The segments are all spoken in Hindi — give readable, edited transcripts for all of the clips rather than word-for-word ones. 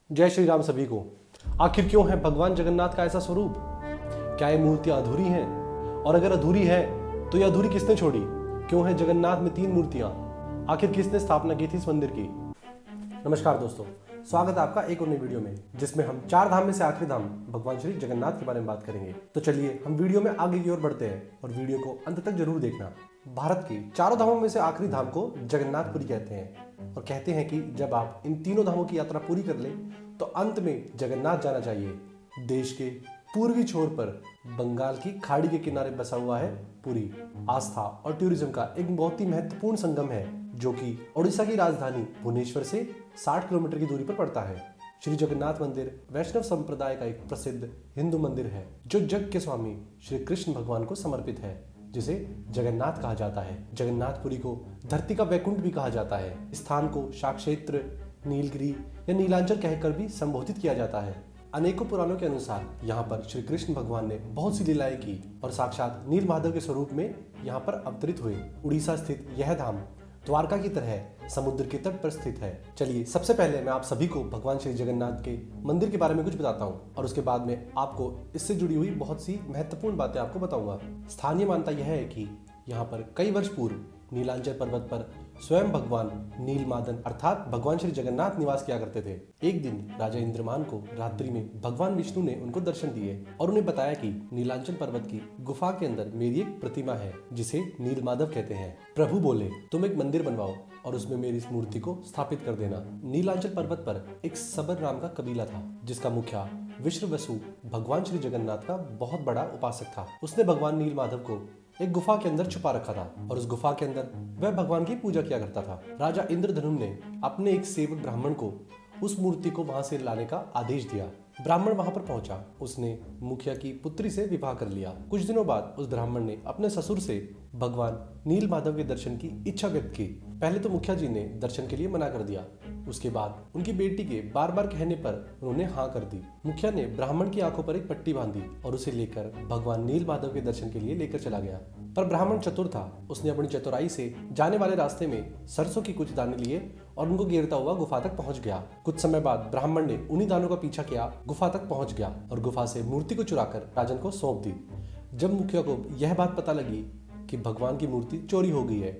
जय श्री राम सभी को। आखिर क्यों है भगवान जगन्नाथ का ऐसा स्वरूप? क्या ये मूर्तियां अधूरी हैं? और अगर अधूरी है तो ये अधूरी किसने छोड़ी? क्यों है जगन्नाथ में 3 मूर्तियां? आखिर किसने स्थापना की थी इस मंदिर की? नमस्कार दोस्तों, स्वागत है आपका एक और नई वीडियो में, जिसमें हम 4 धाम में से आखिरी धाम भगवान श्री जगन्नाथ के बारे में बात करेंगे। तो चलिए हम वीडियो में आगे की ओर बढ़ते हैं और वीडियो को अंत तक जरूर देखना। भारत की 4 धामों में से आखिरी धाम को जगन्नाथपुरी कहते हैं और कहते हैं कि जब आप इन तीनों धामों की यात्रा पूरी कर लें तो अंत में जगन्नाथ जाना चाहिए। देश के पूर्वी छोर पर बंगाल की खाड़ी के किनारे बसा हुआ है पुरी। आस्था और टूरिज्म का एक बहुत ही महत्वपूर्ण संगम है, जो कि ओडिशा की राजधानी भुवनेश्वर से 60 किलोमीटर की दूरी पर पड़ता है। श्री जगन्नाथ मंदिर वैष्णव संप्रदाय का एक प्रसिद्ध हिंदू मंदिर है, जो जग के स्वामी श्री कृष्ण भगवान को समर्पित है, जिसे जगन्नाथ कहा जाता है। जगन्नाथपुरी को धरती का वैकुंठ भी कहा जाता है। स्थान को शाक्षेत्र, नीलगिरी या नीलांचल कहकर भी संबोधित किया जाता है। अनेकों पुराणों के अनुसार यहाँ पर श्री कृष्ण भगवान ने बहुत सी लीलाएं की और साक्षात नील माधव के स्वरूप में यहाँ पर अवतरित हुए। उड़ीसा स्थित यह धाम द्वारका की तरह समुद्र के तट पर स्थित है। चलिए सबसे पहले मैं आप सभी को भगवान श्री जगन्नाथ के मंदिर के बारे में कुछ बताता हूँ और उसके बाद में आपको इससे जुड़ी हुई बहुत सी महत्वपूर्ण बातें आपको बताऊंगा। स्थानीय मान्यता यह है कि यहाँ पर कई वर्ष पूर्व नीलांचल पर्वत पर स्वयं भगवान नीलमादन अर्थात भगवान श्री जगन्नाथ निवास किया करते थे। एक दिन राजा इंद्रमान को रात्रि में भगवान विष्णु ने उनको दर्शन दिए और उन्हें बताया कि नीलांचल पर्वत की गुफा के अंदर मेरी एक प्रतिमा है, जिसे नीलमाधव कहते हैं। प्रभु बोले, तुम एक मंदिर बनवाओ और उसमें मेरी इस मूर्ति को स्थापित कर देना। नीलांचल पर्वत पर एक सबर नाम का कबीला था, जिसका मुखिया विश्ववसु भगवान श्री जगन्नाथ का बहुत बड़ा उपासक था। उसने भगवान नीलमाधव को एक गुफा के अंदर छुपा रखा था और उस गुफा के अंदर वह भगवान की पूजा किया करता था। राजा इंद्रधनुम ने अपने एक सेवक ब्राह्मण को उस मूर्ति को वहां से लाने का आदेश दिया। ब्राह्मण वहां पर पहुंचा। उसने मुखिया की पुत्री से विवाह कर लिया। कुछ दिनों बाद उस ब्राह्मण ने अपने ससुर से भगवान नीलमाधव के दर्शन की इच्छा व्यक्त की। पहले तो मुखिया जी ने दर्शन के लिए मना कर दिया। उसके बाद उनकी बेटी के बार बार कहने पर उन्होंने हाँ कर दी। मुखिया ने ब्राह्मण की आंखों पर एक पट्टी बांधी और उसे लेकर भगवान नीलमाधव के दर्शन के लिए लेकर चला गया। पर ब्राह्मण चतुर था। उसने अपनी चतुराई से जाने वाले रास्ते में सरसों की कुछ दाने लिए और उनको गिरता हुआ गुफा तक पहुंच गया। कुछ समय बाद ब्राह्मण ने उन्हीं दानों का पीछा किया, गुफा तक पहुंच गया और गुफा से मूर्ति को चुराकर राजन को सौंप दी। जब मुखिया को यह बात पता लगी कि भगवान की मूर्ति चोरी हो गई है,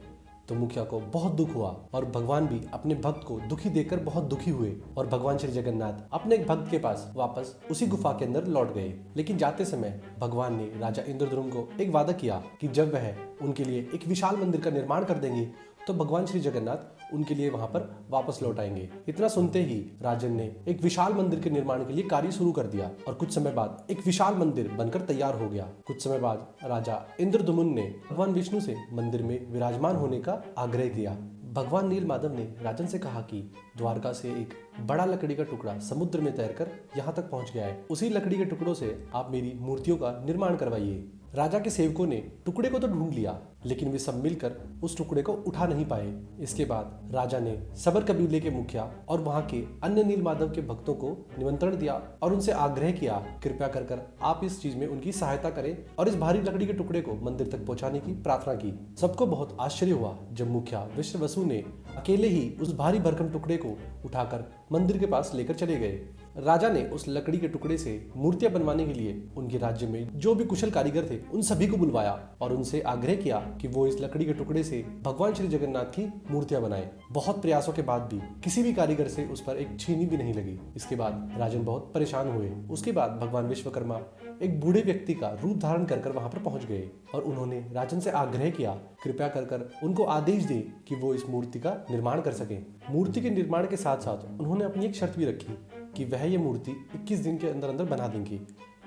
तो मुखिया को बहुत दुख हुआ और भगवान भी अपने भक्त को दुखी देखकर बहुत दुखी हुए और भगवान श्री जगन्नाथ अपने एक भक्त के पास वापस उसी गुफा के अंदर लौट गए। लेकिन जाते समय भगवान ने राजा इंद्रद्युम्न को एक वादा किया कि जब वह उनके लिए एक विशाल मंदिर का निर्माण कर देंगे तो भगवान श्री जगन्नाथ उनके लिए वहां पर वापस लौट आएंगे। इतना सुनते ही राजन ने एक विशाल मंदिर के निर्माण के लिए कार्य शुरू कर दिया और कुछ समय बाद एक विशाल मंदिर बनकर तैयार हो गया। कुछ समय बाद राजा इंद्रद्युम्न ने भगवान विष्णु से मंदिर में विराजमान होने का आग्रह किया। भगवान नीलमाधव ने राजन से कहा कि द्वारका से एक बड़ा लकड़ी का टुकड़ा समुद्र में तैरकर यहाँ तक पहुँच गया है। उसी लकड़ी के टुकड़ों से आप मेरी मूर्तियों का निर्माण करवाइए। राजा के सेवकों ने टुकड़े को तो ढूंढ लिया, लेकिन वे सब मिलकर उस टुकड़े को उठा नहीं पाए। इसके बाद राजा ने सबर कबीले के मुखिया और वहां के अन्य नीलमाधव के भक्तों को निमंत्रण दिया और उनसे आग्रह किया, कृपया कर आप इस चीज में उनकी सहायता करें और इस भारी लकड़ी के टुकड़े को मंदिर तक पहुंचाने की प्रार्थना की। सबको बहुत आश्चर्य हुआ जब मुखिया विश्ववसु ने अकेले ही उस भारी भरकम टुकड़े को उठाकर मंदिर के पास लेकर चले गए। राजा ने उस लकड़ी के टुकड़े से मूर्तियां बनवाने के लिए उनके राज्य में जो भी कुशल कारीगर थे उन सभी को बुलवाया और उनसे आग्रह किया कि वो इस लकड़ी के टुकड़े से भगवान श्री जगन्नाथ की मूर्तियां बनाए। बहुत प्रयासों के बाद भी किसी भी कारीगर से उस पर एक छीनी भी नहीं लगी। इसके बाद राजन बहुत परेशान हुए। उसके बाद भगवान विश्वकर्मा एक बूढ़े व्यक्ति का रूप धारण कर वहां पर पहुंच गए और उन्होंने राजन से आग्रह किया, कृपया कर उनको आदेश दे कि वो इस मूर्ति का निर्माण कर सके। मूर्ति के निर्माण के साथ साथ उन्होंने अपनी एक शर्त भी रखी कि वह ये मूर्ति 21 दिन के अंदर अंदर बना देंगे,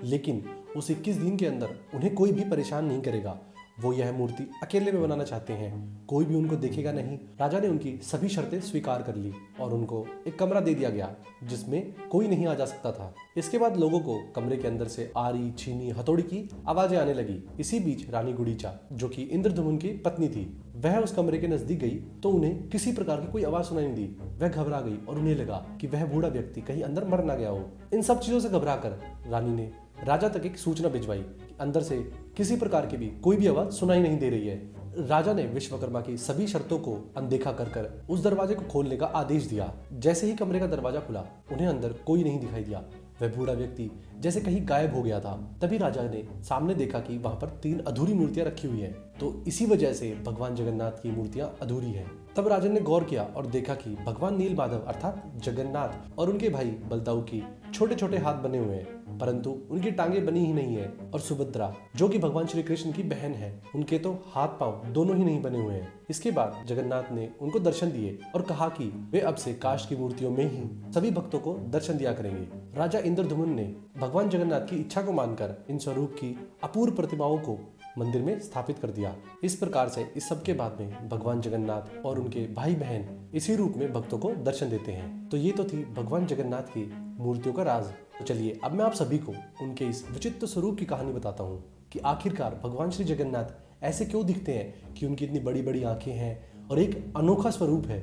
लेकिन उस 21 दिन के अंदर उन्हें कोई भी परेशान नहीं करेगा। वो यह मूर्ति अकेले में बनाना चाहते हैं, कोई भी उनको देखेगा नहीं। राजा ने उनकी सभी शर्तें स्वीकार कर ली और उनको एक कमरा दे दिया गया जिसमें कोई नहीं आ जा सकता था। इसके बाद लोगों को कमरे के अंदर से आरी, छीनी, हथौड़ी की आवाजें आने लगी। इसी बीच रानी गुड़ीचा, जो कि इंद्रद्युम्न की पत्नी थी, वह उस कमरे के नजदीक गई तो उन्हें किसी प्रकार की कोई आवाज सुनाई नहीं दी। वह घबरा गई और उन्हें लगा कि वह बूढ़ा व्यक्ति कहीं अंदर मर ना गया हो। इन सब चीजों से घबराकर रानी ने राजा तक एक सूचना भिजवाई कि अंदर से किसी प्रकार की भी कोई भी आवाज सुनाई नहीं दे रही है। राजा ने विश्वकर्मा की सभी शर्तों को अनदेखा कर उस दरवाजे को खोलने का आदेश दिया। जैसे ही कमरे का दरवाजा खुला, उन्हें अंदर कोई नहीं दिखाई दिया। वह बूढ़ा व्यक्ति जैसे कहीं गायब हो गया था। तभी राजा ने सामने देखा कि वहां पर 3 अधूरी मूर्तियां रखी हुई हैं। तो इसी वजह से भगवान जगन्नाथ की मूर्तियां अधूरी हैं। तब राजन ने गौर किया और देखा कि भगवान नीलमाधव अर्थात जगन्नाथ और उनके भाई बलदाऊ की छोटे छोटे हाथ बने हुए हैं, परंतु उनकी टांगे बनी ही नहीं है। और सुभद्रा जो कि भगवान श्री कृष्ण की बहन है, उनके तो हाथ पांव दोनों ही नहीं बने हुए हैं। इसके बाद जगन्नाथ ने उनको दर्शन दिए और कहा कि वे अब से काष्ठ की मूर्तियों में ही सभी भक्तों को दर्शन दिया करेंगे। राजा इंद्रद्युम्न ने भगवान जगन्नाथ की इच्छा को मानकर इन स्वरूप की अपूर्व प्रतिमाओं को मंदिर में स्थापित कर दिया। इस प्रकार से इस सब के बाद में भगवान जगन्नाथ और उनके भाई बहन इसी रूप में भक्तों को दर्शन देते हैं। तो ये तो थी भगवान जगन्नाथ की मूर्तियों का राज। तो चलिए अब मैं आप सभी को उनके इस विचित्र स्वरूप की कहानी बताता हूँ कि आखिरकार भगवान श्री जगन्नाथ ऐसे क्यों दिखते हैं कि उनकी इतनी बड़ी बड़ी आंखें हैं और एक अनोखा स्वरूप है।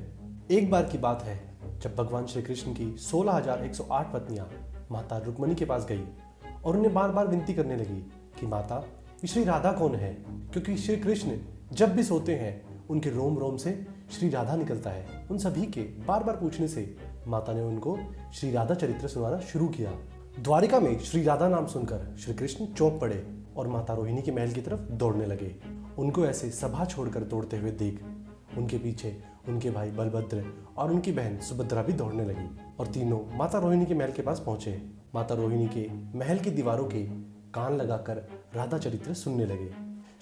एक बार की बात है जब भगवान श्री कृष्ण की 16,108 पत्नियां माता रुक्मणी के पास गई और उन्हें बार बार विनती करने लगी कि माता श्री राधा कौन है, क्योंकि श्री कृष्ण जब भी सोते हैं उनके रोम रोम से श्री राधा निकलता है। उन सभी के बार बार पूछने से माता ने उनको श्री राधा चरित्र सुनाना शुरू किया। द्वारिका में श्री राधा नाम सुनकर श्री कृष्ण चौंक पड़े और माता रोहिणी के महल की तरफ दौड़ने लगे। उनको ऐसे सभा छोड़कर दौड़ते हुए देख उनके पीछे उनके भाई बलभद्र और उनकी बहन सुभद्रा भी दौड़ने लगी और तीनों माता रोहिणी के महल के पास पहुंचे। माता रोहिणी के महल की दीवारों के कान लगाकर राधा चरित्र सुनने लगे।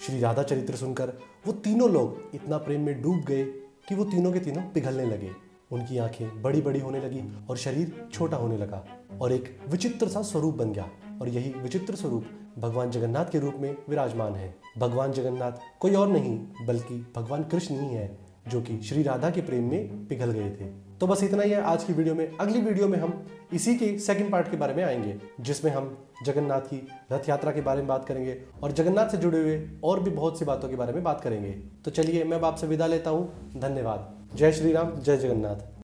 श्री राधा चरित्र सुनकर वो तीनों लोग इतना प्रेम में डूब गए कि वो तीनों के तीनों पिघलने लगे। उनकी आंखें बड़ी बड़ी होने लगी और शरीर छोटा होने लगा और एक विचित्र सा स्वरूप बन गया। और यही विचित्र स्वरूप भगवान जगन्नाथ के रूप में विराजमान है। भगवान जगन्नाथ कोई और नहीं बल्कि भगवान कृष्ण ही है, जो कि श्री राधा के प्रेम में पिघल गए थे। तो बस इतना ही है आज की वीडियो में। अगली वीडियो में हम इसी के सेकंड पार्ट के बारे में आएंगे, जिसमें हम जगन्नाथ की रथ यात्रा के बारे में बात करेंगे और जगन्नाथ से जुड़े हुए और भी बहुत सी बातों के बारे में बात करेंगे। तो चलिए मैं अब आपसे विदा लेता हूँ। धन्यवाद। जय श्री राम, जय जगन्नाथ।